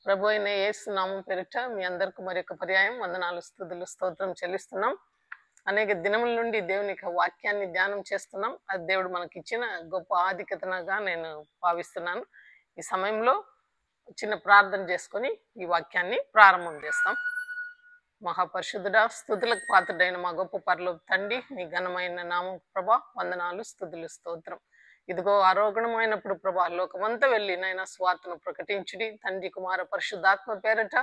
ప్రభు అయిన యేసు నామం పేరిట మీ అందరికి మరి యొక్క పర్యాయం వందనాలు స్తుతులు స్తోత్రం చెల్లిస్తున్నాం. అనేక దినముల నుండి దేవుని యొక్క వాక్యాన్ని ధ్యానం చేస్తున్నాం. అది దేవుడు మనకి ఇచ్చిన గొప్ప ఆధిక్యతగా నేను భావిస్తున్నాను. ఈ సమయంలో చిన్న ప్రార్థన చేసుకొని ఈ వాక్యాన్ని ప్రారంభం చేస్తాం. మహాపరిశుద్ధుడా, స్తుతులకు పాత్రుడైన మా గొప్ప పరలోక తండ్రి, నీ ఘనమైన నామం ప్రభా వందనాలు స్తుతులు స్తోత్రం. ఇదిగో ఆరోగ్యమైనప్పుడు ప్రభా లోకమంతా వెళ్ళి నైనా స్వార్థను ప్రకటించుడి. తండ్రి కుమార పరిశుద్ధాత్మ పేరట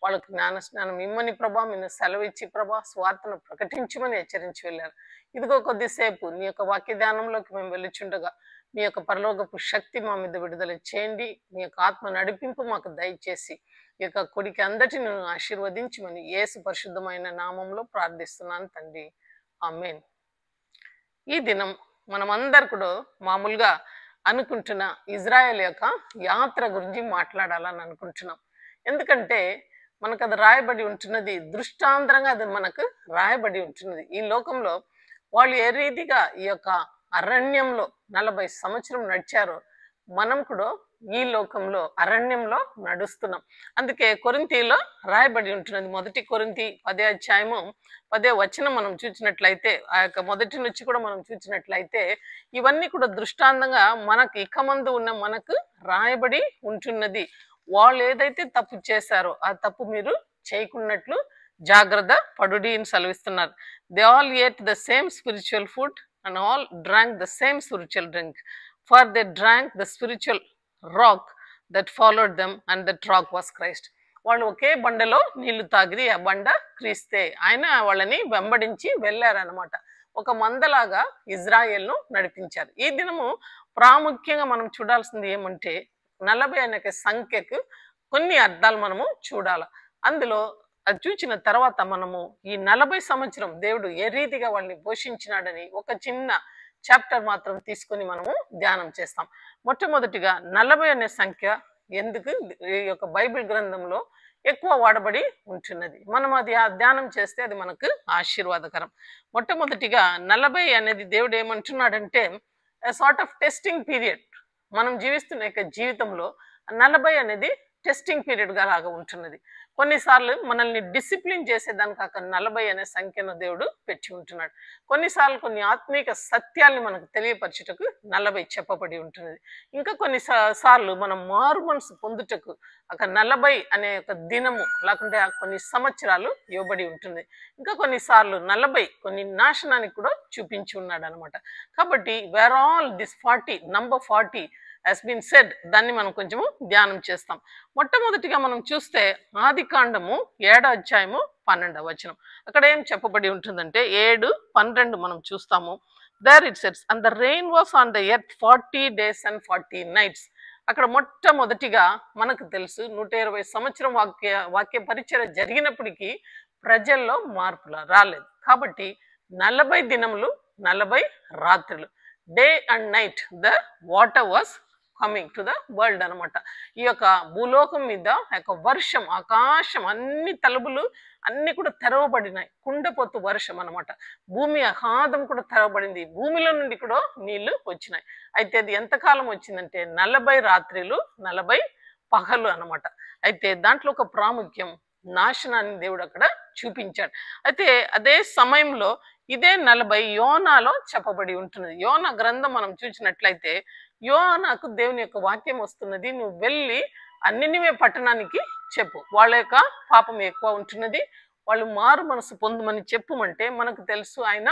వాళ్ళకు జ్ఞానం ఇమ్మని ప్రభా మీరు సెలవిచ్చి ప్రభా స్వార్థను ప్రకటించమని హెచ్చరించి వెళ్ళారు. ఇదిగో కొద్దిసేపు నీ యొక్క వాక్య ధ్యానంలోకి మేము వెళ్ళిచుండగా మీ యొక్క పరలోకపు శక్తి మా మీద విడుదల చేయండి. మీ యొక్క ఆత్మ నడిపింపు మాకు దయచేసి ఈ యొక్క కొడికి అందటిని ఆశీర్వదించమని యేసు పరిశుద్ధమైన నామంలో ప్రార్థిస్తున్నాను తండ్రి, ఆమేన్. ఈ దినం మనమందరు కూడా మామూలుగా అనుకుంటున్న ఇజ్రాయెల్ యొక్క యాత్ర గురించి మాట్లాడాలని అనుకుంటున్నాం. ఎందుకంటే మనకు అది రాయబడి ఉంటున్నది, దృష్టాంతరంగా అది మనకు రాయబడి ఉంటున్నది. ఈ లోకంలో వాళ్ళు ఏ రీతిగా ఈ యొక్క అరణ్యంలో 40 సంవత్సరం నడిచారో మనం కూడా ఈ లోకంలో అరణ్యంలో నడుస్తున్నాం. అందుకే కొరింథీలో రాయబడి ఉంటున్నది. 1 కొరింథీ 10వ అధ్యాయము 10వ వచనం మనం చూసినట్లయితే, ఆ యొక్క మొదటి నుంచి కూడా మనం చూసినట్లయితే ఇవన్నీ కూడా దృష్టాంతంగా మనకు ఇక ముందు ఉన్న మనకు రాయబడి ఉంటున్నది. వాళ్ళు ఏదైతే తప్పు చేశారో ఆ తప్పు మీరు చేయకున్నట్లు జాగ్రత్త పడుడి అని సెలవిస్తున్నారు. They all ate the same spiritual food and all drank the same spiritual drink, for they drank the spiritual rock that followed them and that rock was Christ. వాళ్ళు ఒకే బండలో నీళ్లు తాగిరి, ఆ బండ క్రీస్తే. ఆయన వాళ్ళని వెంబడించి వెళ్ళారనమాట. ఒక మందలాగా ఇజ్రాయెల్ను నడిపించారు. ఈ దినము ప్రాముఖ్యంగా మనం చూడాల్సింది ఏమంటే 40 అనే సంఖ్యకు కొన్ని అర్థాలు మనము చూడాలి. అందులో అది చూసిన తర్వాత మనము ఈ 40 సంవత్సరం దేవుడు ఏ రీతిగా వాళ్ళని పోషించినాడని ఒక చిన్న చాప్టర్ మాత్రం తీసుకొని మనము ధ్యానం చేస్తాం. మొట్టమొదటిగా 40 అనే సంఖ్య ఎందుకు ఈ యొక్క బైబిల్ గ్రంథంలో ఎక్కువ వాడబడి ఉంటున్నది, మనం అది ధ్యానం చేస్తే అది మనకు ఆశీర్వాదకరం. మొట్టమొదటిగా 40 అనేది దేవుడు ఏమంటున్నాడంటే సార్ట్ ఆఫ్ టెస్టింగ్ పీరియడ్. మనం జీవిస్తున్న యొక్క జీవితంలో 40 అనేది టెస్టింగ్ పీరియడ్ గా లాగా ఉంటున్నది. కొన్నిసార్లు మనల్ని డిసిప్లిన్ చేసేదానికి కాక 40 అనే సంఖ్యను దేవుడు పెట్టి ఉంటున్నాడు. కొన్నిసార్లు కొన్ని ఆత్మీక సత్యాల్ని మనకు తెలియపరచుటకు 40 చెప్పబడి ఉంటున్నది. ఇంకా కొన్నిసార్లు మనం మారు మనసు పొందుటకు ఒక 40 అనే ఒక దినము లేకుంటే కొన్ని సంవత్సరాలు ఇవ్వబడి ఉంటుంది. ఇంకా కొన్నిసార్లు 40 కొన్ని నాశనానికి కూడా చూపించి ఉన్నాడు అనమాట. కాబట్టి where all this 40 number 40 has been said, దాన్ని మనం కొంచెము ధ్యానం చేస్తాం. మొట్టమొదటిగా మనం చూస్తే ఆదికాండము 7వ అధ్యాయము 12వ వచనం. అక్కడ ఏం చెప్పబడి ఉంటుందంటే 7:12 మనం చూస్తాము. There it says, and the rain was on the earth 40 days and 40 nights. అక్కడ మొట్టమొదటిగా మనకు తెలుసు 120 సంవత్సరం వాక్య పరిచర్య జరిగినప్పటికీ ప్రజల్లో మార్పుల రాలేదు. కాబట్టి 40 దినములు 40 రాత్రులు, day and night the water was coming to the world అనమాట. ఈ యొక్క భూలోకం మీద యొక్క వర్షం, ఆకాశం అన్ని తలుపులు అన్ని కూడా తెరవబడినాయి. కుండపోతు వర్షం అనమాట. భూమి అగాధం కూడా తెరవబడింది. భూమిలో నుండి కూడా నీళ్లు వచ్చినాయి. అయితే అది ఎంతకాలం వచ్చిందంటే 40 రాత్రులు 40 పగలు అనమాట. అయితే దాంట్లో ఒక ప్రాముఖ్యం నాశనాన్ని దేవుడు అక్కడ చూపించాడు. అయితే అదే సమయంలో ఇదే 40 యోనాలో చెప్పబడి ఉంటున్నది. యోనా గ్రంథం మనం చూసినట్లయితే యోనాకు దేవుని యొక్క వాక్యం వస్తున్నది, నువ్వు వెళ్ళి ఆ నినివే పట్టణానికి చెప్పు, వాళ్ళ యొక్క పాపం ఎక్కువ ఉంటున్నది, వాళ్ళు మారు మనసు పొందుమని చెప్పుమంటే మనకు తెలుసు ఆయన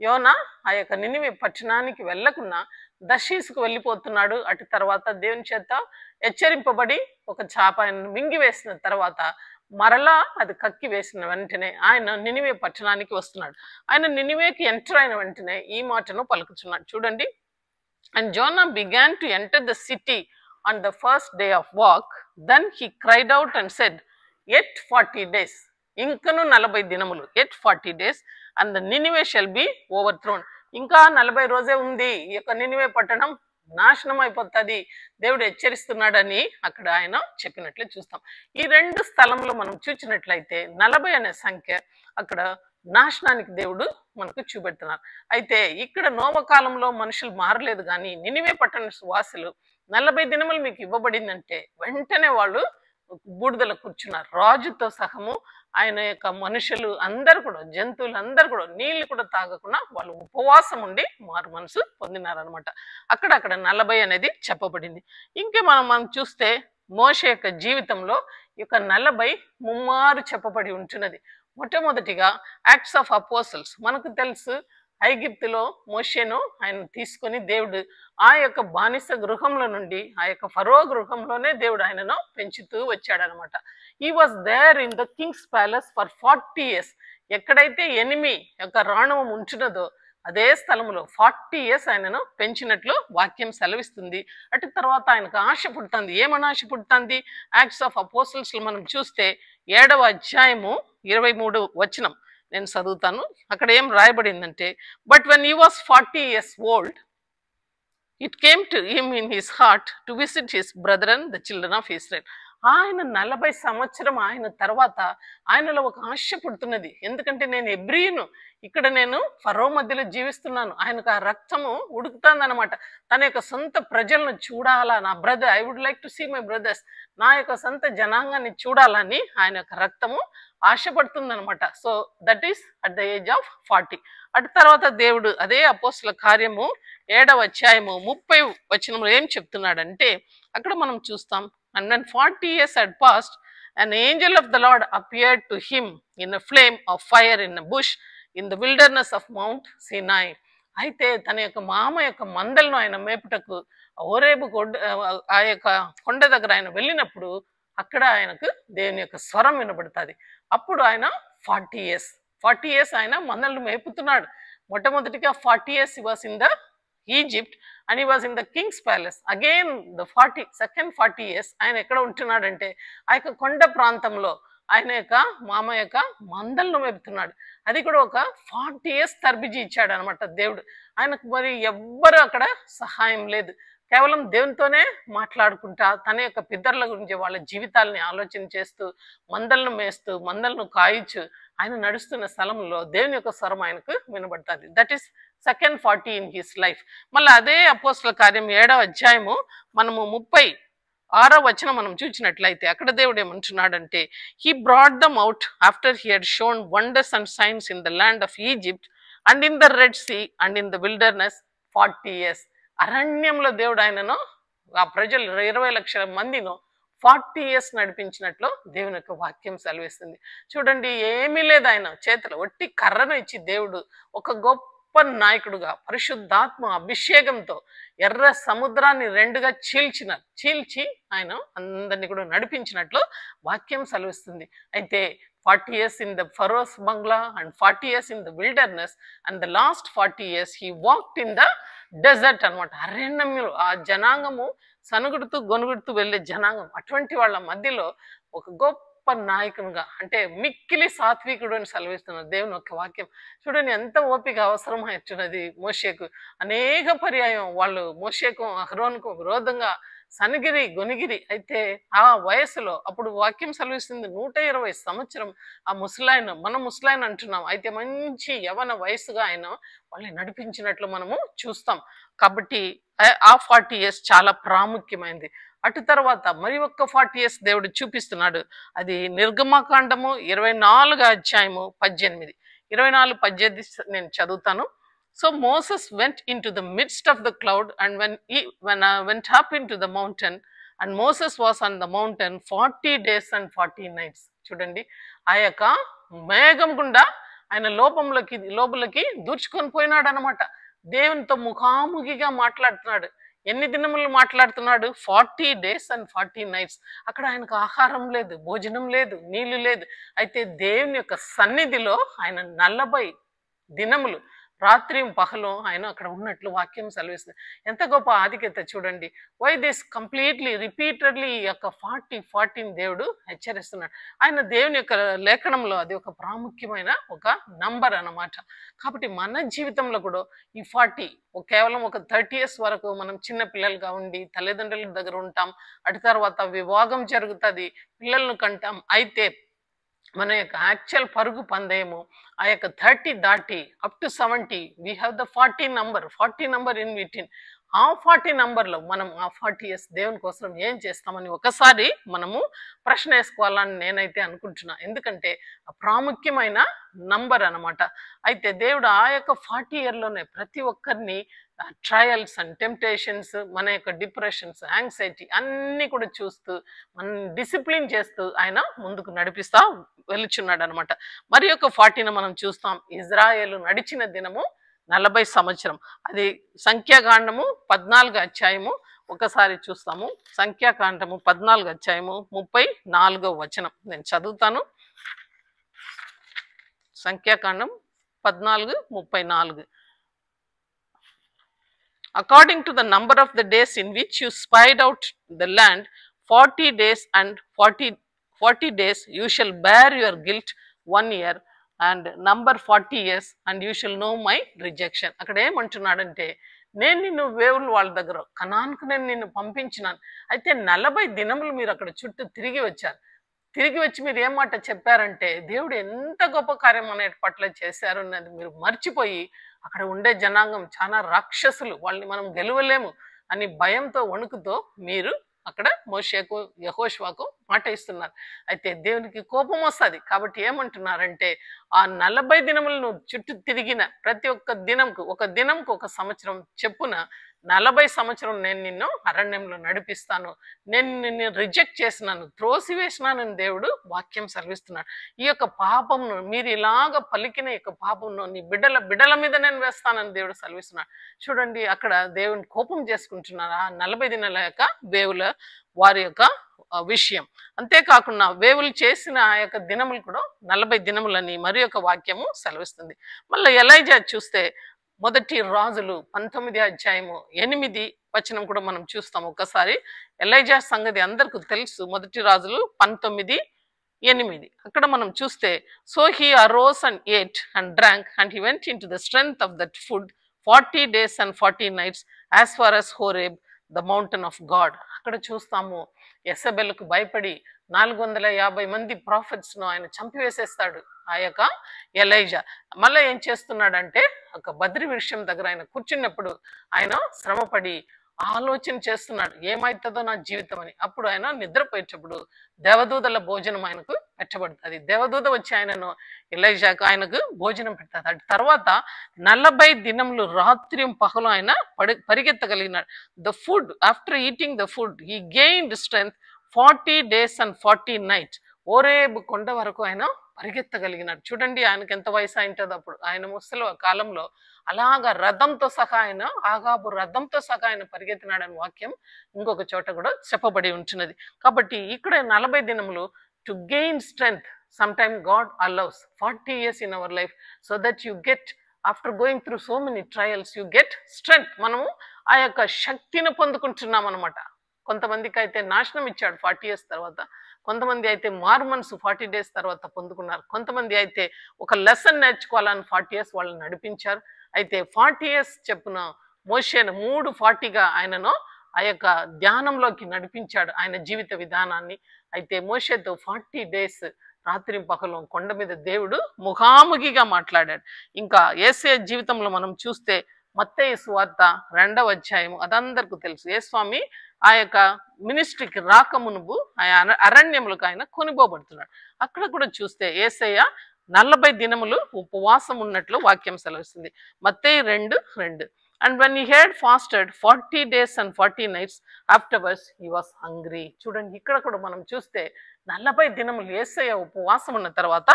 యోనా ఆ యొక్క నినివే పట్టణానికి వెళ్ళకుండా దర్శీసుకు వెళ్ళిపోతున్నాడు. అటు తర్వాత దేవుని చేత హెచ్చరింపబడి ఒక చాప ఆయన మింగివేసిన తర్వాత మరలా అది కక్కి వేసిన వెంటనే ఆయన నినివే పట్టణానికి వస్తున్నాడు. ఆయన నినివేకి ఎంటర్ అయిన వెంటనే ఈ మాటను పలుకుతున్నాడు. చూడండి, and Jonah began to enter the city on the first day of walk. Then he cried out and said, yet 40 days, ఇంకను 40 దినములు, yet 40 days, and the Nineveh shall be overthrown. ఇంకా 40 రోజే ఉంది, ఈ యొక్క నినివే పట్టణం నాశనం అయిపోతుంది, దేవుడు హెచ్చరిస్తున్నాడని అక్కడ ఆయన చెప్పినట్లు చూస్తాం. ఈ 2 స్థలంలో మనం చూసినట్లయితే 40 అనే సంఖ్య అక్కడ నాశనానికి దేవుడు మనకు చూపెడుతున్నారు. అయితే ఇక్కడ నోవకాలంలో మనుషులు మారలేదు, కానీ నినివే పట్టణ వాసులు 40 దినములు మీకు ఇవ్వబడిందంటే వెంటనే వాళ్ళు బూడిదలో కూర్చున్న రాజుతో సహము ఆయన యొక్క మనుషులు అందరు కూడా, జంతువులు అందరు కూడా నీళ్లు కూడా తాగకుండా వాళ్ళు ఉపవాసం ఉండి మారు మనసు పొందినారనమాట. అక్కడ 40 అనేది చెప్పబడింది. ఇంకే మనం చూస్తే మోషే యొక్క జీవితంలో ఈ యొక్క 40 ముమ్మారు చెప్పబడి ఉంటున్నది. మొట్టమొదటిగా యాక్ట్స్ ఆఫ్ అపోసల్స్. మనకు తెలుసు ఐగిప్తులో మోషేను ఆయన తీసుకొని దేవుడు ఆ యొక్క బానిస గృహంలో నుండి ఆ యొక్క ఫరో గృహంలోనే దేవుడు ఆయనను పెంచుతూ వచ్చాడనమాట. He was there in the king's palace for 40 years. ఎక్కడైతే ఎనిమి యొక్క రాణవం ఉంటున్నదో అదే స్థలంలో 40 years ఆయనను పెంచినట్లు వాక్యం సెలవిస్తుంది. అటు తర్వాత ఆయనకు ఆశ పుడుతుంది. ఏమని ఆశ పుడుతుంది? యాక్ట్స్ ఆఫ్ అపోసల్స్ లో మనం చూస్తే 7వ అధ్యాయము 23 వచనం నేను చదువుతాను. అక్కడ ఏం రాయబడిందంటే, but when he was 40 years old, it came to him in his heart to visit his brethren, the children of Israel. ఆయన 40 సంవత్సరం ఆయన తర్వాత ఆయనలో ఒక ఆశ పుడుతున్నది. ఎందుకంటే నేను ఎబ్రీయును, ఇక్కడ నేను ఫరో మధ్యలో జీవిస్తున్నాను. ఆయనకు ఆ రక్తము ఉడుకుతుంది అనమాట. తన యొక్క సొంత ప్రజలను చూడాలా, నా brother, I would like to see my brothers, నా యొక్క సొంత జనాంగాన్ని చూడాలని ఆయన యొక్క రక్తము ఆశపడుతుంది అనమాట. So that is at the age of 40. అటు తర్వాత దేవుడు అదే అపోస్తుల కార్యము 7వ అధ్యాయము 30 వచనంలో ఏం చెప్తున్నాడంటే, అక్కడ మనం చూస్తాం, and when 40 years had passed, an angel of the Lord appeared to him in a flame of fire in a bush in the wilderness of Mount Sinai. అయితే తన యొక్క మామ యొక్క మందలను ఆయన మేపుటకు ఓరేబు ఆ యొక్క కొండ దగ్గర ఆయన వెళ్ళినప్పుడు అక్కడ ఆయనకు దేవుని యొక్క స్వరం వినబడుతుంది. అప్పుడు ఆయన 40 years ఆయన మందలను మేపుతున్నాడు. మొట్టమొదటిగా 40 years he was in the Egypt and he was in the king's palace. Again the second 40 years ఆయన ఎక్కడ ఉంటున్నాడంటే ఆ యొక్క కొండ ప్రాంతంలో ఆయన యొక్క మామ యొక్క మందలను మేపుతున్నాడు. అది కూడా ఒక 40 years తర్బిజీ ఇచ్చాడు అనమాట దేవుడు. ఆయనకు మరి ఎవ్వరు అక్కడ సహాయం లేదు. కేవలం దేవునితోనే మాట్లాడుకుంటా తన యొక్క పితరుల గురించి వాళ్ళ జీవితాలని ఆలోచన చేస్తూ మందలను మేస్తూ మందలను కాయిచు ఆయన నడుస్తున్న స్థలంలో దేవుని యొక్క స్వరం ఆయనకు వినబడుతుంది. That is second 40 in his life. మళ్ళీ అదే అపోస్తుల కార్యం 7వ అధ్యాయము మనము 36వ వచనం మనం చూసినట్లయితే అక్కడ దేవుడు ఏమంటున్నాడంటే, he brought them out after he had shown wonders and signs in the land of Egypt and in the Red Sea and in the wilderness 40 years. అరణ్యంలో దేవుడు ఆయనను ఆ ప్రజలు 20 లక్షల మందిను 40 years నడిపించినట్లు దేవుని యొక్క వాక్యం సెలవిస్తుంది. చూడండి, ఏమీ లేదు ఆయన చేతిలో, ఒట్టి కర్రను ఇచ్చి దేవుడు ఒక గొప్ప నాయకుడుగా పరిశుద్ధాత్మ అభిషేకంతో ఎర్ర సముద్రాన్ని 2గా చీల్చి ఆయన అందరినీ కూడా నడిపించినట్లు వాక్యం సెలవిస్తుంది. అయితే 40 years in the Pharaoh's bungalow and 40 years in the wilderness and the last 40 years he walked in the desert అనమాట. అరణ్యంలో ఆ జనాంగము సనుగుడుతూ గొనుగుడుతూ వెళ్ళే జనాంగం, అటువంటి వాళ్ళ మధ్యలో ఒక గొప్ప నాయకునిగా, అంటే మిక్కిలి సాత్వికుడు అని సెలవిస్తున్నారు దేవుని యొక్క వాక్యం. చూడండి ఎంత ఓపిక అవసరం అవుతున్నది మోషేకు. అనేక పర్యాయం వాళ్ళు మోషేకు అహరోనుకు విరోధంగా సనిగిరి గొనిగిరి. అయితే ఆ వయసులో అప్పుడు వాక్యం సెలవిస్తుంది 120 సంవత్సరం ఆ ముసలాయన, మన ముసలాయన అంటున్నాం, అయితే మంచి యవన వయసుగా ఆయన వాళ్ళని నడిపించినట్లు మనము చూస్తాం. కాబట్టి ఆ 40 years చాలా ప్రాముఖ్యమైనది. అటు తర్వాత మరి ఒక్క 40 years దేవుడు చూపిస్తున్నాడు. అది నిర్గమకాండము 24వ అధ్యాయము 18, 24-18 నేను చదువుతాను. So Moses went into the midst of the cloud, and when went up into the mountain, and Moses was on the mountain 40 days and 40 nights. చూడండి, ఆ యొక్క మేఘం గుండా ఆయన లోపలికి దూర్చుకొని పోయినాడు అనమాట. దేవునితో ముఖాముఖిగా మాట్లాడుతున్నాడు. ఎన్ని దినములు మాట్లాడుతున్నాడు? 40 days and 40 nights. అక్కడ ఆయనకు ఆహారం లేదు, భోజనం లేదు, నీళ్లు లేదు. అయితే దేవుని యొక్క సన్నిధిలో ఆయన 40 దినములు రాత్రి పగలు ఆయన అక్కడ ఉన్నట్లు వాక్యం సెలవిస్తుంది. ఎంత గొప్ప ఆధిక్యత చూడండి. వై దిస్ కంప్లీట్లీ రిపీటెడ్లీ ఈ యొక్క 40 దేవుడు హెచ్చరిస్తున్నాడు. ఆయన దేవుని యొక్క లేఖనంలో అది ఒక ప్రాముఖ్యమైన ఒక నంబర్ అన్నమాట. కాబట్టి మన జీవితంలో కూడా ఈ 40 కేవలం ఒక 30 years వరకు మనం చిన్న పిల్లలుగా ఉండి తల్లిదండ్రుల దగ్గర ఉంటాం. అటు తర్వాత వివాహం జరుగుతుంది, పిల్లలను కంటాం. అయితే మన యొక్క యాక్చువల్ పరుగు పందయము ఆ యొక్క 30 దాటి up to 70 we have the 40 number in between. ఆ 40 నంబర్లో మనం ఆ 40 ఇయర్స్ దేవుని కోసం ఏం చేస్తామని ఒకసారి మనము ప్రశ్న వేసుకోవాలని నేనైతే అనుకుంటున్నా. ఎందుకంటే ఆ ప్రాముఖ్యమైన నంబర్ అన్నమాట. అయితే దేవుడు ఆ యొక్క 40 ఇయర్‌లోనే ప్రతి ఒక్కరిని ట్రయల్స్ అండ్ టెంప్టేషన్స్, మన యొక్క డిప్రెషన్స్, యాంగ్జైటీ అన్నీ కూడా చూస్తూ మనల్ని డిసిప్లిన్ చేస్తూ ఆయన ముందుకు నడిపిస్తా వెళ్తున్నాడన్నమాట. మరి యొక్క 40ని మనం చూస్తాం. ఇజ్రాయేలు నడిచిన దినము 40 సంవత్సరం. అది సంఖ్యాకాండము 14 అధ్యాయము ఒకసారి చూస్తాము. సంఖ్యాకాండము 14 అధ్యాయము 34వ వచనం నేను చదువుతాను. సంఖ్యాకాండం 14:34. According to the number of the days in which you spied out the land, 40 days and 40 days you shall bear your guilt 1 year, and number 40 years and you shall know my rejection. అక్కడ ఏమంటున్నాడంటే, నేను నిన్ను వేవుల వాళ్ళ దగ్గర కనాన్కు నేను నిన్ను పంపించినాను. అయితే 40 దినములు మీరు అక్కడ చుట్టూ తిరిగి వచ్చారు. తిరిగి వచ్చి మీరు ఏం మాట చెప్పారంటే, దేవుడు ఎంత గొప్ప కార్యం మన పట్ల చేశారు అన్నది మీరు మర్చిపోయి, అక్కడ ఉండే జనాంగం చాలా రాక్షసులు, వాళ్ళని మనం గెలవలేము అని భయంతో వణుకుతో మీరు అక్కడ మోషేకు యెహోషువకు మాట ఇస్తున్నారు. అయితే దేవునికి కోపం వస్తుంది. కాబట్టి ఏమంటున్నారంటే, ఆ 40 దినములను చుట్టూ తిరిగిన ప్రతి ఒక్క దినంకు ఒక సంవత్సరం చెప్పున 40 సంవత్సరం నేను నిన్ను అరణ్యంలో నడిపిస్తాను, నేను నిన్ను రిజెక్ట్ చేసినాను, త్రోసివేసినానని దేవుడు వాక్యం సెలవిస్తున్నాడు. ఈ యొక్క పాపంను మీరు ఇలాగ పలికిన యొక్క పాపంను నీ బిడ్డల మీద నేను వేస్తానని దేవుడు సెలవిస్తున్నాడు. చూడండి, అక్కడ దేవుని కోపం చేసుకుంటున్నారు ఆ 40 దినాల యొక్క వేవుల వారి యొక్క విషయం. అంతేకాకుండా వేవులు చేసిన ఆ యొక్క దినములు కూడా 40 దినములని మరి యొక్క వాక్యము సెలవిస్తుంది. మళ్ళీ ఎలైజా చూస్తే మొదటి రాజులు 19 అధ్యాయము 8 వచనం కూడా మనం చూస్తాం. ఒకసారి ఎలైజా సంగతి అందరికీ తెలుసు. మొదటి రాజులు 19:8 అక్కడ మనం చూస్తే, so he arose and ate and drank and he went in to the strength of that food 40 days and 40 nights as far as Horeb the mountain of God. అక్కడ చూస్తాము, యెజబెలుకు భయపడి 450 మంది ప్రాఫిట్స్ను ఆయన చంపివేసేస్తాడు ఆ యొక్క ఎలైజా. మళ్ళీ ఏం చేస్తున్నాడంటే, ఒక బద్రి వృక్షం దగ్గర ఆయన కూర్చున్నప్పుడు ఆయన శ్రమపడి ఆలోచన చేస్తున్నాడు, ఏమవుతుందో నా జీవితం అని. అప్పుడు ఆయన నిద్రపోయేటప్పుడు దేవదూతల భోజనం ఆయనకు పెట్టబడుతుంది. దేవదూత వచ్చి ఎలైజాకు ఆయనకు భోజనం పెడతాడు. అటు తర్వాత 40 దినములు రాత్రి పగలు ఆయన పరిగెత్తగలిగినాడు. The food after eating the food he gained strength 40 days and 40 nights. ఓరేబు కొండ వరకు ఆయన పరిగెత్తగలిగినాడు. చూడండి, ఆయనకి ఎంత వయసు అయింటుందో అప్పుడు. ఆయన ముసలి కాలంలో అలాగా రథంతో సహా ఆయన, ఆగాబు రథంతో సహా ఆయన పరిగెత్తినాడని వాక్యం ఇంకొక చోట కూడా చెప్పబడి ఉంటున్నది. కాబట్టి ఇక్కడ 40 దినములు to gain strength. Some time God allows 40 years in our life so that you get, after going through so many trials, you get strength. మనము ఆ యొక్క శక్తిని పొందుకుంటున్నాం అనమాట. కొంతమందికి అయితే నాశనం ఇచ్చాడు 40 years తర్వాత, కొంతమంది అయితే మార్మన్స్ 40 days తర్వాత పొందుకున్నారు, కొంతమంది అయితే ఒక లెసన్ నేర్చుకోవాలని 40 years వాళ్ళని నడిపించారు. అయితే 40 years చెప్పున మోషేను 340గా ఆయనను ఆ యొక్క ధ్యానంలోకి నడిపించాడు ఆయన జీవిత విధానాన్ని. అయితే మోషేతో 40 days రాత్రి పగలు కొండ మీద దేవుడు ముఖాముఖిగా మాట్లాడాడు. ఇంకా యేసయ్య జీవితంలో మనం చూస్తే మత్తయి సువార్త 2వ అధ్యాయము అదందరికీ తెలుసు. యేస్వామి ఆ యొక్క మినిస్ట్రీకి రాకమునుపు ఆయన అరణ్యములకు ఆయన కొనిపోబడుతున్నాడు. అక్కడ కూడా చూస్తే యేసయ్య 40 దినములు ఉపవాసం ఉన్నట్లు వాక్యం సెలవిస్తుంది. మత్తయి 2:2. And when he had fasted 40 days and 40 nights afterwards he was hungry. చూడండి, ఇక్కడ కూడా మనం చూస్తే 40 దినములు యేసయ్య ఉపవాసం ఉన్న తర్వాత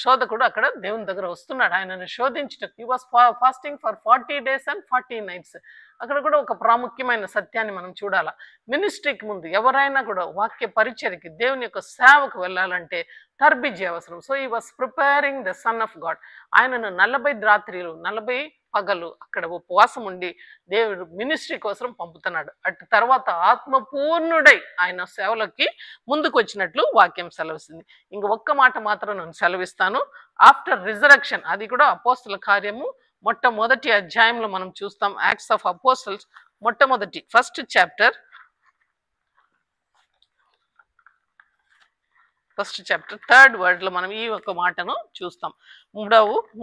శోధకుడు అక్కడ దేవుని దగ్గర వస్తున్నాడు ఆయనను శోధించటకు. he was fasting for 40 days and 40 nights. అక్కడ కూడా ఒక ప్రాముఖ్యమైన సత్యాన్ని మనం చూడాలా. మినిస్ట్రీకి ముందు ఎవరైనా కూడా వాక్య పరిచర్యకి, దేవుని యొక్క సేవకు వెళ్ళాలంటే తర్బిజీ అవసరం. So he was preparing the son of God. ఆయనను 40 రాత్రిలు 40 పగలు అక్కడ ఉపవాసం ఉండి దేవుడు మినిస్ట్రీ కోసం పంపుతున్నాడు. అటు తర్వాత ఆత్మపూర్ణుడై ఆయన సేవలకి ముందుకు వచ్చినట్లు వాక్యం సెలవిస్తుంది. ఇంక ఒక్క మాట మాత్రం నేను సెలవిస్తాను. ఆఫ్టర్ రిజరక్షన్, అది కూడా అపోస్తల కార్యము మొట్టమొదటి అధ్యాయంలో మనం చూస్తాం. యాక్ట్స్ ఆఫ్ అపోస్టల్స్ మొట్టమొదటి ఫస్ట్ చాప్టర్ 3rd వర్డ్ లో మనం ఈ ఒక మాటను చూస్తాం.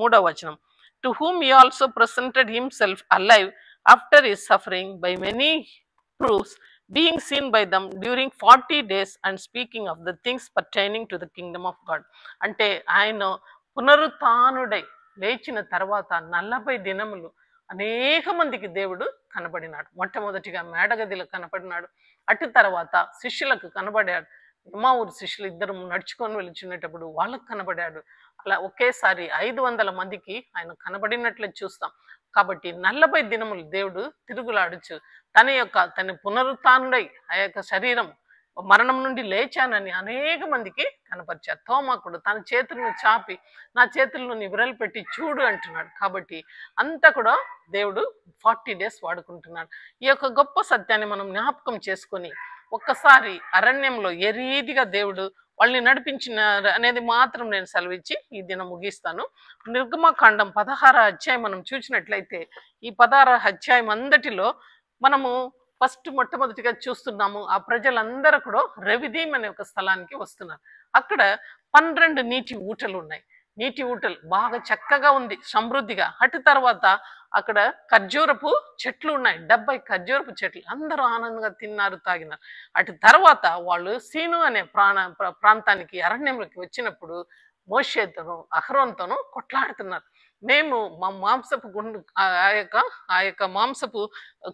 మూడవ వచనం. To whom he also presented himself alive after his suffering by many proofs, being seen by them during 40 days and speaking of the things pertaining to the kingdom of God. అంటే ఆయన పునరుత్థానుడై లేచిన తర్వాత 40 దినములు అనేక మందికి దేవుడు కనబడినాడు. మొట్టమొదటిగా మేడగదిలో కనబడినాడు. అటు తర్వాత శిష్యులకు కనబడాడు. ఎమ్మావూరు శిష్యులు ఇద్దరు నడుచుకొని వెళ్తున్నప్పుడు వాళ్ళకు కనబడాడు. అలా ఒకేసారి 500 మందికి ఆయన కనబడినట్లు చూస్తాం. కాబట్టి 40 దినములు దేవుడు తిరుగులాడుచు తన పునరుత్థానుడై ఆ యొక్క శరీరం మరణం నుండి లేచానని అనేక మందికి కనపరిచారు. తోమాకుడు తన చేతులను చాపి నా చేతులను నీ విరలు పెట్టి చూడు అంటున్నాడు. కాబట్టి అంతా కూడా దేవుడు 40 డేస్ వాడుకుంటున్నాడు. ఈ యొక్క గొప్ప సత్యాన్ని మనం జ్ఞాపకం చేసుకొని ఒక్కసారి అరణ్యంలో ఏ రీతిగా దేవుడు వాళ్ళని నడిపించిన అనేది మాత్రం నేను సెలవిచ్చి ఈ దినం ముగిస్తాను. నిర్గమకాండం 16వ అధ్యాయం మనం చూసినట్లయితే ఈ 16వ అధ్యాయం అంతటిలో మనము మొట్టమొదటిగా చూస్తున్నాము. ఆ ప్రజలందరూ కూడా రెవిదీం అనే ఒక స్థలానికి వస్తున్నారు. అక్కడ 12 నీటి ఊటలు ఉన్నాయి. నీటి ఊటలు బాగా చక్కగా ఉంది, సమృద్ధిగా. అటు తర్వాత అక్కడ ఖర్జూరపు చెట్లు ఉన్నాయి, 70 ఖర్జూరపు చెట్లు. అందరూ ఆనందంగా తిన్నారు, తాగినారు. అటు తర్వాత వాళ్ళు సీను అనే ప్రాంతానికి అరణ్యంలోకి వచ్చినప్పుడు మోషేతోను అహరోన్తోనూ కొట్లాడుతున్నారు. మేము మా మాంసపు ఆ యొక్క మాంసపు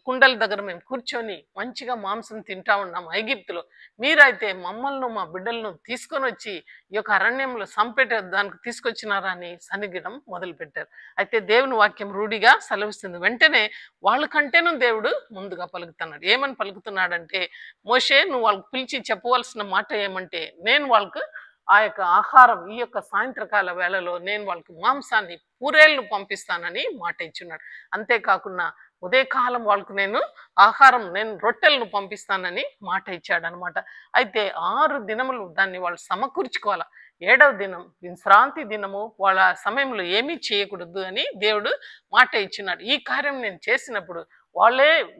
కుండల దగ్గర మేము కూర్చొని మంచిగా మాంసం తింటా ఉన్నాం ఐగిప్తులో. మీరైతే మమ్మల్ని మా బిడ్డలను తీసుకొని వచ్చి ఈ యొక్క అరణ్యంలో దానికి తీసుకొచ్చినారా అని సనిగడం మొదలు పెట్టారు. అయితే దేవుని వాక్యం రూఢిగా సెలవిస్తుంది. వెంటనే వాళ్ళకంటేనూ దేవుడు ముందుగా పలుకుతున్నాడు. ఏమని పలుకుతున్నాడంటే, మోషే నువ్వు వాళ్ళకి పిలిచి చెప్పవలసిన మాట ఏమంటే, నేను వాళ్ళకు ఆ యొక్క ఆహారం ఈ యొక్క సాయంత్రకాల వేళలో నేను వాళ్ళకి మాంసాన్ని పూరేళ్ళు పంపిస్తానని మాట ఇచ్చున్నాడు. అంతేకాకుండా ఉదయకాలం వాళ్ళకు నేను రొట్టెలను పంపిస్తానని మాట ఇచ్చాడు అనమాట. అయితే 6 దినములు దాన్ని వాళ్ళు సమకూర్చుకోవాలా. 7వ దినం విశ్రాంతి దినము, వాళ్ళ సమయంలో ఏమీ చేయకూడదు అని దేవుడు మాట ఇచ్చినాడు. ఈ కార్యం నేను చేసినప్పుడు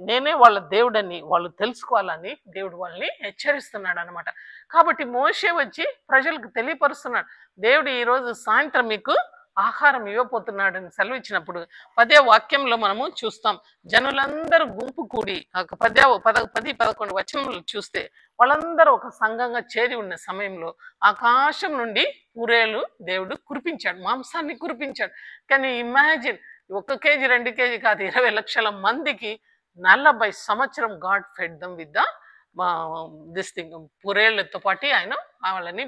నేనే వాళ్ళ దేవుడని వాళ్ళు తెలుసుకోవాలని దేవుడు వాళ్ళని హెచ్చరిస్తున్నాడు అనమాట. కాబట్టి మోషే వచ్చి ప్రజలకు తెలియపరుస్తున్నాడు, దేవుడు ఈరోజు సాయంత్రం మీకు ఆహారం ఇవ్వబోతున్నాడు అని సెలవిచ్చినప్పుడు 10వ వాక్యంలో మనము చూస్తాం. జనులందరూ గుంపు కూడి 10-11 వచనములు చూస్తే వాళ్ళందరూ ఒక సంఘంగా చేరి ఉన్న సమయంలో ఆకాశం నుండి పూరేలు దేవుడు కురిపించాడు, మాంసాన్ని కురిపించాడు. కానీ ఇమాజిన్, 1 కేజీ 2 కేజీ కాదు, 20 లక్షల మందికి 40 సంవత్సరం God fed them with this thing, పూరేళ్లతో పాటు ఆయన వాళ్ళని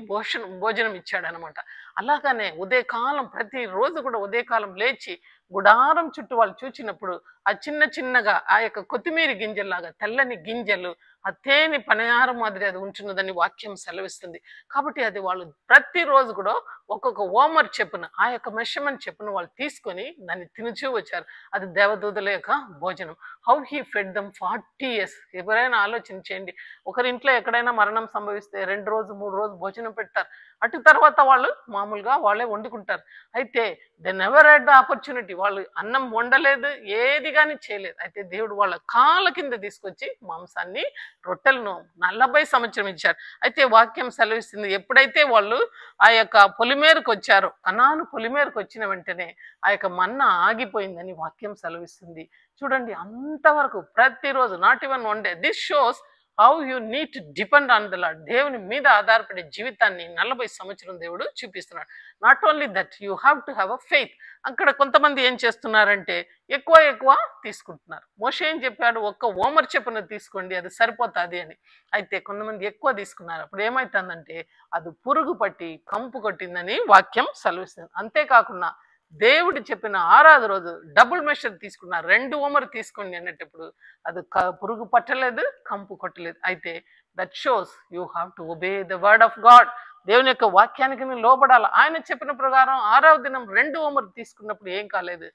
భోజనం ఇచ్చాడు అనమాట. అలాగనే ఉదయకాలం ప్రతిరోజు కూడా ఉదయకాలం లేచి గుడారం చుట్టూ వాళ్ళు చూచినప్పుడు ఆ చిన్నగా ఆ యొక్క కొత్తిమీర గింజల్లాగా తెల్లని గింజలు, ఆ తేనె పనిహారం మాదిరి అది ఉంటున్నదని వాక్యం సెలవిస్తుంది. కాబట్టి అది వాళ్ళు ప్రతిరోజు కూడా ఒక్కొక్క ఓమర్ చెప్పున, ఆ యొక్క మెషర్మెంట్ చెప్పున వాళ్ళు తీసుకొని దాన్ని తినుచూ వచ్చారు. అది దేవదూతల యొక్క భోజనం. How he fed them 40 years. ఎవరైనా ఆలోచన చేయండి, ఒకరింట్లో ఎక్కడైనా మరణం సంభవిస్తే 2 రోజు 3 రోజు భోజనం పెడతారు. అటు తర్వాత వాళ్ళు మామూలుగా వాళ్ళే వండుకుంటారు. అయితే they never had the opportunity. వాళ్ళు అన్నం వండలేదు, ఏది కానీ చేయలేదు. అయితే దేవుడు వాళ్ళ కాళ్ళ కింద తీసుకొచ్చి మాంసాన్ని రొట్టెలను 40 సంవత్సరం ఇచ్చారు. అయితే వాక్యం సెలవిస్తుంది, ఎప్పుడైతే వాళ్ళు ఆ యొక్క పొలిమేరకు వచ్చారో, కనాను పొలిమేరకు వచ్చిన వెంటనే ఆ యొక్క మన్నా ఆగిపోయిందని వాక్యం సెలవిస్తుంది. చూడండి, అంతవరకు ప్రతిరోజు, not even one day. This shows how you need to depend on the lord. దేవుని మీద ఆధారపడే జీవితాన్ని 40 సంవత్సరం దేవుడు చూపిస్తున్నాడు. Not only that, you have to have a faith. అక్కడ కొంతమంది ఏం చేస్తున్నారంటే ఎక్కువ తీసుకుంటున్నారు. మోషే ఏం చెప్పాడు, ఒక్క ఓమర్ చెప్పున తీసుకోండి, అది సరిపోతుంది అని. అయితే కొంతమంది ఎక్కువ తీసుకున్నారు. అప్పుడు ఏమవుతుందంటే అది పురుగు పట్టి కంపు కొట్టిందని వాక్యం సెలవిస్తుంది. అంతేకాకుండా దేవుడు చెప్పిన 6వ రోజు డబుల్ మెషర్ తీసుకున్నారు, 2 ఓమర్ తీసుకోండి అనేటప్పుడు అది పురుగు పట్టలేదు, కంపు కొట్టలేదు. అయితే that shows you have to obey the word of God. దేవుని యొక్క వాక్యానికి మేము లోబడాలి. ఆయన చెప్పిన ప్రకారం 6వ దినం 2 ఓమర్ తీసుకున్నప్పుడు ఏం కాలేదు.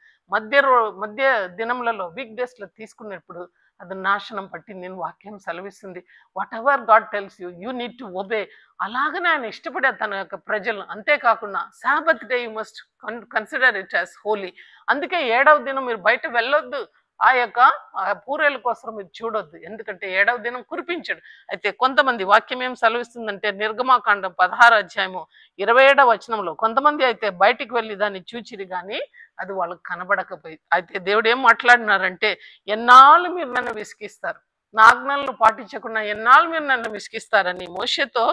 మధ్య దినములలో వీక్ డేస్లో తీసుకున్నప్పుడు అది నాశనం పట్టి నేను వాక్యం సెలవిస్తుంది. Whatever God tells you, you need to obey. అలాగనే ఆయన ఇష్టపడే తన యొక్క ప్రజలను. అంతేకాకుండా Sabbath day you must consider it as holy. అందుకే 7వ దినం మీరు బయట వెళ్ళొద్దు, ఆ పూరేల కోసం మీరు చూడొద్దు, ఎందుకంటే 7వ దినం కురిపించాడు. అయితే కొంతమంది వాక్యం ఏం సెలవిస్తుందంటే నిర్గమాకాండం 16 అధ్యాయము 27వ వచనంలో కొంతమంది అయితే బయటికి వెళ్ళి దాన్ని చూచిరి కానీ అది వాళ్ళకి కనబడకపోయింది. అయితే దేవుడు ఏం మాట్లాడినారంటే, ఎన్నాళ్ళు మీరు నన్ను విసిగిస్తారు, నా ఆజ్ఞలను పాటించకుండా ఎన్నాళ్ళు మీరు నన్ను విసిగిస్తారని మోషేతో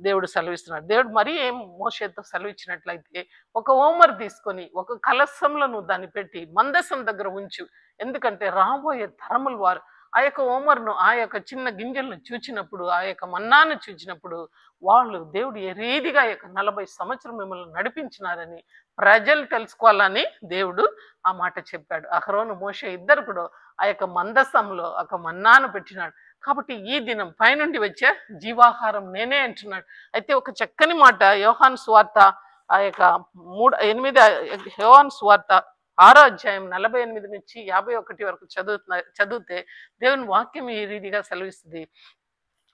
దేవుడు సెలవిస్తున్నాడు. దేవుడు మరీ ఏం మోషేతో సెలవిచ్చినట్లయితే, ఒక ఓమర్ తీసుకొని ఒక కలశంలో నువ్వు దాన్ని పెట్టి మందసం దగ్గర ఉంచు, ఎందుకంటే రాబోయే తరముల వారు ఆ యొక్క ఓమర్ను, ఆ యొక్క చిన్న గింజలను చూచినప్పుడు, ఆ యొక్క మన్నాను చూచినప్పుడు వాళ్ళు దేవుడు ఏ రీతిగా 40 సంవత్సరం మిమ్మల్ని నడిపించినారని ప్రజలు తెలుసుకోవాలని దేవుడు ఆ మాట చెప్పాడు. అహరోను మోషే ఇద్దరు కూడా ఆ యొక్క మందసంలో ఒక మన్నాను పెట్టినాడు. కాబట్టి ఈ దినం పైనుండి వచ్చే జీవాహారం నేనే అంటున్నాడు. అయితే ఒక చక్కని మాట యోహాను సువార్త ఆ యొక్క 8 యోహాను సువార్త 6వ అధ్యాయం 48 నుంచి 51 వరకు చదివితే దేవుని వాక్యం ఈ రీతిగా సెలవిస్తుంది.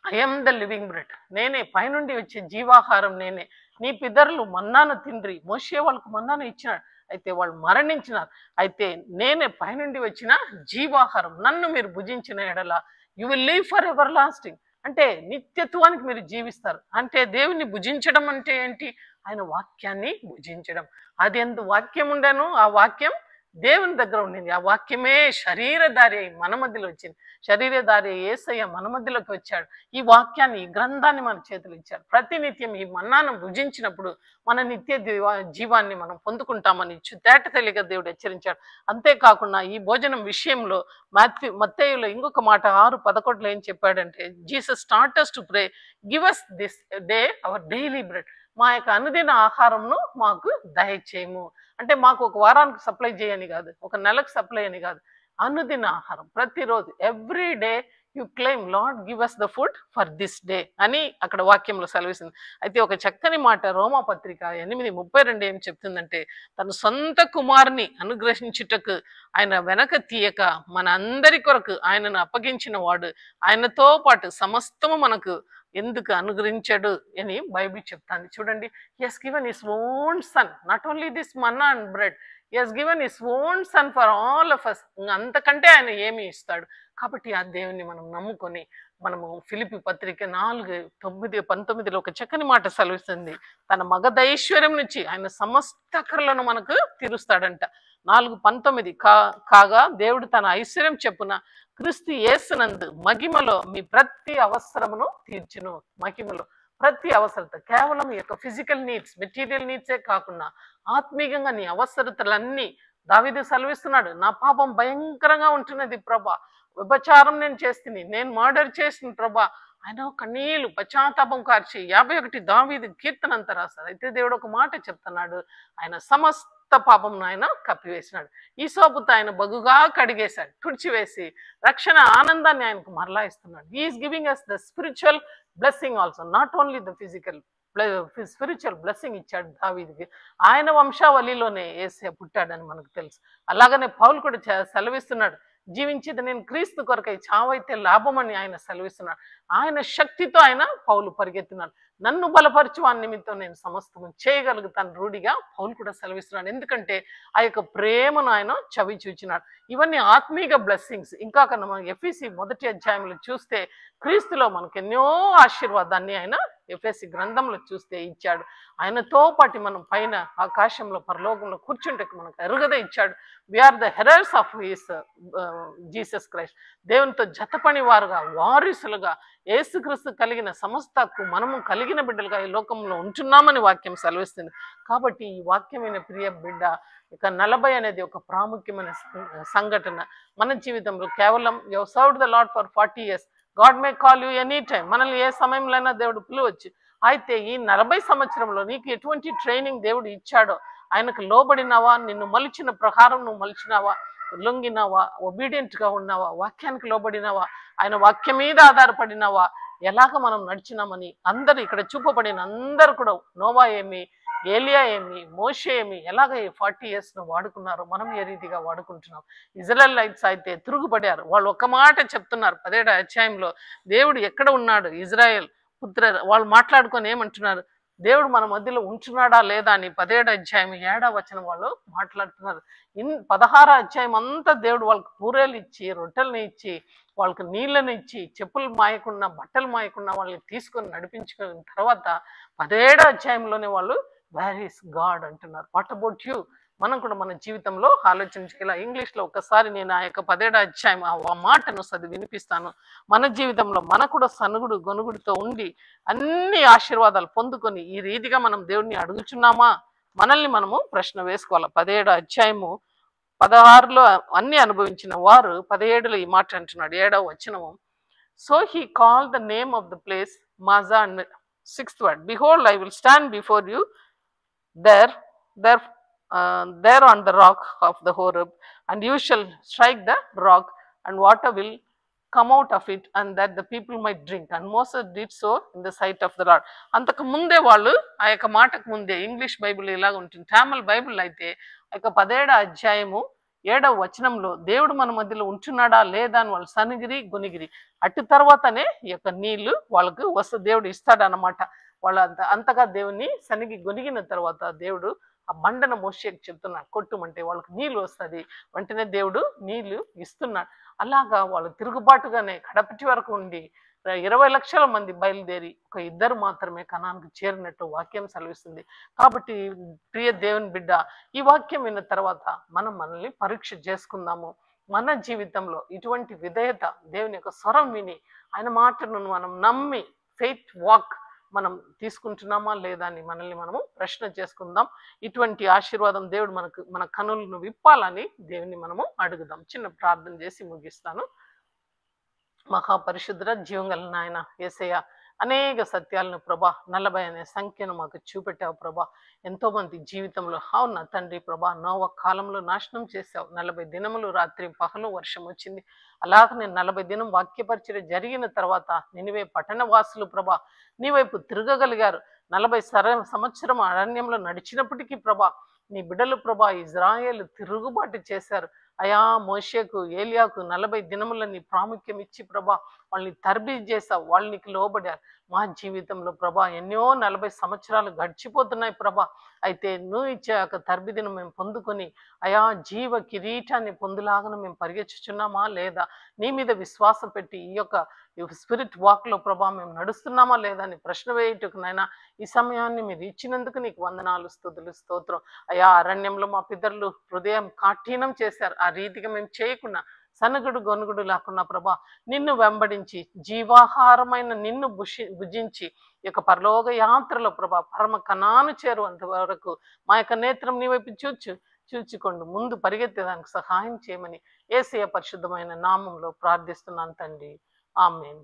ఐఎమ్ ద లివింగ్ బ్రెడ్, నేనే పైనుండి వచ్చే జీవాహారం నేనే. నీ పితరులు మన్నాను తిండ్రి, మోషే వాళ్ళకు మన్నాను ఇచ్చినాడు, అయితే వాళ్ళు మరణించినారు. అయితే నేనే పైనుండి వచ్చిన జీవాహారం, నన్ను మీరు భుజించిన ఎడల you will live for ever lasting, అంటే నిత్యత్వానికి మీరు జీవిస్తారు. అంటే దేవుని భుజించడం అంటే ఏంటి? ఆయన వాక్యాన్ని భుజించడం. అది ఎంత వాక్యం ఉండను, ఆ వాక్యం దేవుని దగ్గర ఉండింది. ఆ వాక్యమే శరీరధారి అయి మన మధ్యలో వచ్చింది. శరీరధారి యేసయ్య మన మధ్యలోకి వచ్చాడు. ఈ వాక్యాన్ని, ఈ గ్రంథాన్ని మన చేతులు ఇచ్చాడు. ప్రతినిత్యం ఈ మన్నాను భుజించినప్పుడు మన నిత్య జీవాన్ని మనం పొందుకుంటామని తేటతెల్లిగా దేవుడు హెచ్చరించాడు. అంతేకాకుండా ఈ భోజనం విషయంలో మత్తయిలో ఇంకొక మాట 6:11 ఏం చెప్పాడంటే, Jesus start us to pray, give us this day our daily bread, మా యొక్క అనుదిన ఆహారంను మాకు దయచేయము. అంటే మాకు ఒక వారానికి సప్లై చేయని కాదు, ఒక నెలకు సప్లై అని కాదు, అనుదిన ఆహారం ప్రతిరోజు, every day you claim Lord give us the food for this day అని అక్కడ వాక్యంలో సెలవిస్తుంది. అయితే ఒక చక్కని మాట రోమాపత్రిక 8:32 ఏం చెప్తుందంటే, తన సొంత కుమారుని అనుగ్రహించుటకు ఆయన వెనక తీయక మన అందరి కొరకు ఆయనను అప్పగించిన వాడు ఆయనతో పాటు సమస్తము మనకు ఎందుకు అనుగ్రహించాడు అని బైబిల్ చెప్తాంది. చూడండి, he has given his own son, not only this manna and bread, he has given his own son for all of us. అంతకంటే ఆయన ఏమి ఇస్తాడు? కాబట్టి ఆ దేవుని మనం నమ్ముకొని మనము ఫిలిప్పీ పత్రిక 4:9-19 ఒక చక్కని మాట సెలవిస్తుంది. తన మగధైశ్వర్యం నుంచి ఆయన సమస్త కరులను మనకు తీరుస్తాడంట. 4:19 కాగా దేవుడు తన ఐశ్వర్యం చెప్పున క్రీస్తు యేసునందు మహిమలో మీ ప్రతి అవసరమును తీర్చును. మహిమలో ప్రతి అవసరత, కేవలం ఈ యొక్క ఫిజికల్ నీడ్స్, మెటీరియల్ నీడ్సే కాకుండా ఆత్మీయంగా నీ అవసరతలన్నీ దావీదు సెలవిస్తున్నాడు. నా పాపం భయంకరంగా ఉంటున్నది ప్రభా, వ్యభిచారం నేను చేస్తుంది, నేను మర్డర్ చేసిన ప్రభా. ఆయన కన్నీళ్ళు పశ్చాత్తాపం కార్చి 51 దావీదు కీర్తన అంతా రాశారు. అయితే దేవుడు ఒక మాట చెప్తున్నాడు, ఆయన సమస్త పాపం ఆయన కప్పివేసినాడు. ఈ సోపుతో ఆయన బగుగా కడిగేశాడు, తుడిచివేసి రక్షణ ఆనందాన్ని ఆయనకు మరలా ఇస్తున్నాడు. He's giving us the spiritual blessing also, not only the physical spiritual blessing ఇచ్చాడు దావీదుకి. ఆయన వంశావళిలోనే యేసయ్య పుట్టాడని మనకు తెలుసు. అలాగనే పౌలు కూడా సెలవిస్తున్నాడు, జీవించేది నేను క్రీస్తు కొరకై, చావైతే లాభం అని ఆయన సెలవిస్తున్నాడు. ఆయన శక్తితో ఆయన పౌలు పరిగెత్తున్నాడు. నన్ను బలపరచు వాని నిమిత్తం నేను సమస్తము చేయగలుగుతాను రూఢిగా పౌలు కూడా సెలవిస్తున్నాడు. ఎందుకంటే ఆ యొక్క ప్రేమను ఆయన చవి చూచినాడు. ఇవన్నీ ఆత్మీయ బ్లెస్సింగ్స్. ఇంకా మనం ఎఫెసీ 1వ అధ్యాయంలో చూస్తే క్రీస్తులో మనకు ఎన్నో ఆశీర్వాదాన్ని ఆయన ఎఫెసీ గ్రంథంలో చూస్తే ఇచ్చాడు. ఆయనతో పాటు మనం పైన ఆకాశంలో పరలోకంలో కూర్చుంటే మనకు ఎరుగద ఇచ్చాడు. We are the heirs of his Jesus Christ. దేవునితో జతపని వారుగా, వారసులుగా, యేసుక్రీస్తు కలిగిన సమస్తకు మనము కలిగిన బిడ్డలుగా ఈ లోకంలో ఉంటున్నామని వాక్యం సెలవిస్తుంది. కాబట్టి ఈ వాక్యమైన ప్రియ బిడ్డ, ఇక 40 అనేది ఒక ప్రాముఖ్యమైన సంఘటన మన జీవితంలో. కేవలం you served the lord for 40 years, God May call you any time. మనల్ని ఏ సమయంలో దేవుడు పిలవచ్చు. అయితే ఈ 40 సంవత్సరంలో నీకు ఎటువంటి ట్రైనింగ్ దేవుడు ఇచ్చాడో, ఆయనకు లోబడినావా, నిన్ను మలిచిన ప్రకారం నువ్వు మలిచినావా, లొంగినావా, ఒబీడియంట్గా ఉన్నావా, వాక్యానికి లోబడినావా, ఆయన వాక్యం మీద ఆధారపడినావా, ఎలాగ మనం నడిచినామని అందరూ ఇక్కడ చూపబడిన అందరూ కూడా, నోవా ఏమి, ఏలియా ఏమి, మోషే ఏమి, ఎలాగ ఈ 40 years వాడుకున్నారో మనం ఏ రీతిగా వాడుకుంటున్నాం. ఇజ్రాయెలైట్స్ అయితే తిరుగుబడారు. వాళ్ళు ఒక మాట చెప్తున్నారు 17వ అధ్యాయంలో, దేవుడు ఎక్కడ ఉన్నాడు, ఇజ్రాయెల్ పుత్ర, వాళ్ళు మాట్లాడుకొని ఏమంటున్నారు, దేవుడు మన మధ్యలో ఉంటున్నాడా లేదా అని 17వ అధ్యాయం 7వ వచనం వాళ్ళు మాట్లాడుతున్నారు. 16వ అధ్యాయం అంతా దేవుడు వాళ్ళకి పూరేలు ఇచ్చి, రొట్టెలను ఇచ్చి, వాళ్ళకి నీళ్ళని ఇచ్చి, చెప్పులు మాయకుండా, బట్టలు మాయకుండా వాళ్ళని తీసుకొని నడిపించుకున్న తర్వాత 17వ అధ్యాయంలోనే వాళ్ళు వేర్ ఈస్ గాడ్ అంటున్నారు. What about you? మనం కూడా మన జీవితంలో ఆలోచించేలా ఇంగ్లీష్లో ఒకసారి నేను ఆ యొక్క 17వ అధ్యాయం ఆ మాటను చదివి వినిపిస్తాను. మన జీవితంలో మన కూడా సనుగుడు గొనుగుడితో ఉండి అన్ని ఆశీర్వాదాలు పొందుకొని ఈ రీతిగా మనం దేవుడిని అడుగుచున్నామా? మనల్ని మనము ప్రశ్న వేసుకోవాలి. 17వ అధ్యాయము 16లో అన్ని అనుభవించిన వారు 17లో ఈ మాట అంటున్నాడు. 7వ వచనము, so he call the name of the place Maaza and 6th word, behold I will stand before you there on the rock of the Horeb, and you shall strike the rock, and water will come out of it, and that the people might drink. And Moses did so in the sight of the Lord. అంతకు ముందే వాళ్ళు ఆ యొక్క మాటకు ముందే English Bible ఇలాగ ఉంటుంది. Tamil Bible అయితే ఆ యొక్క 17వ అధ్యాయము 7వ వచనంలో దేవుడు మన మధ్యలో ఉంటున్నాడా లేదా అని వాళ్ళు సనిగిరి గొనిగిరి అటు తర్వాతనే ఈ యొక్క నీళ్లు వాళ్ళకు దేవుడు ఇస్తాడనమాట. వాళ్ళు అంతగా దేవుని సనిగి గొనిగిన తర్వాత దేవుడు ఆ బండను మోషేకి చెప్తున్నాడు, కొట్టుమంటే వాళ్ళకి నీళ్ళు వస్తుంది. వెంటనే దేవుడు నీళ్లు ఇస్తున్నాడు. అలాగా వాళ్ళు తిరుగుబాటుగానే కడపటి వరకు ఉండి 20 లక్షల మంది బయలుదేరి ఒక 2 మాత్రమే కనాన్కు చేరినట్టు వాక్యం సెలవిస్తుంది. కాబట్టి ప్రియ దేవుని బిడ్డ, ఈ వాక్యం విన్న తర్వాత మనం మనల్ని పరీక్ష చేసుకుందాము. మన జీవితంలో ఇటువంటి విధేయత, దేవుని యొక్క స్వరం విని ఆయన మాటను మనం నమ్మి ఫెయిత్ వాక్ మనం తీసుకుంటున్నామా లేదా అని మనల్ని మనము ప్రశ్న చేసుకుందాం. ఇటువంటి ఆశీర్వాదం దేవుడు మన కనులను విప్పాలని దేవుని మనము అడుగుదాం. చిన్న ప్రార్థన చేసి ముగిస్తాను. మహాపరిశుద్ధ జీవంగల నాయన యేసయ్య, అనేక సత్యాలను ప్రభా 40 అనే సంఖ్యను మాకు చూపెట్టావు ప్రభా. ఎంతో మంది జీవితంలో అవునా తండ్రి ప్రభా, నోవహు కాలంలో నాశనం చేశావు. 40 దినములు రాత్రి పగలు వర్షం వచ్చింది. అలాగనే 40 దినం వాక్యపరిచర్య జరిగిన తర్వాత నినివే పట్టణ వాసులు ప్రభా నీ వైపు తిరగగలిగారు. 40 సంవత్సరం అరణ్యంలో నడిచినప్పటికీ ప్రభా నీ బిడ్డలు ప్రభా ఇజ్రాయేలు తిరుగుబాటు చేశారు. అయా మోషేకు ఏలియాకు 40 దినములని ప్రాముఖ్యం ఇచ్చి ప్రభా వాళ్ళని తర్బీదు చేసావు. వాళ్ళు నీకు లోబడారు. మా జీవితంలో ప్రభా ఎన్నో 40 సంవత్సరాలు గడిచిపోతున్నాయి ప్రభా. అయితే నువ్వు ఇచ్చే ఒక తర్బిదిని మేము పొందుకొని అయా జీవ కిరీటాన్ని పొందులాగా మేము పరిగెచ్చుచున్నామా లేదా? నీ మీద విశ్వాసం పెట్టి ఈ యొక్క స్పిరిట్ వాక్లో ప్రభా మేము నడుస్తున్నామా లేదా అని ప్రశ్న వేయటకు నైనా ఈ సమయాన్ని మీరు ఇచ్చినందుకు నీకు వందనాలు, స్తుతులు, స్తోత్రం. అయా అరణ్యంలో మా పితరులు హృదయం కాఠినం చేశారు. ఆ రీతిగా మేము చేయకుండా సనగుడు గొనుగుడు లేకుండా ప్రభా నిన్ను వెంబడించి జీవాహారమైన నిన్ను భుజించి ఈ యొక్క పరలోక యాత్రలో ప్రభా పరమ కనాను చేరువంత వరకు మా యొక్క నేత్రం నీ వైపు చూచుకోండి ముందు పరిగెత్తేదానికి సహాయం చేయమని యేసయ్య పరిశుద్ధమైన నామంలో ప్రార్థిస్తున్నాను తండ్రి. ఆమేన్.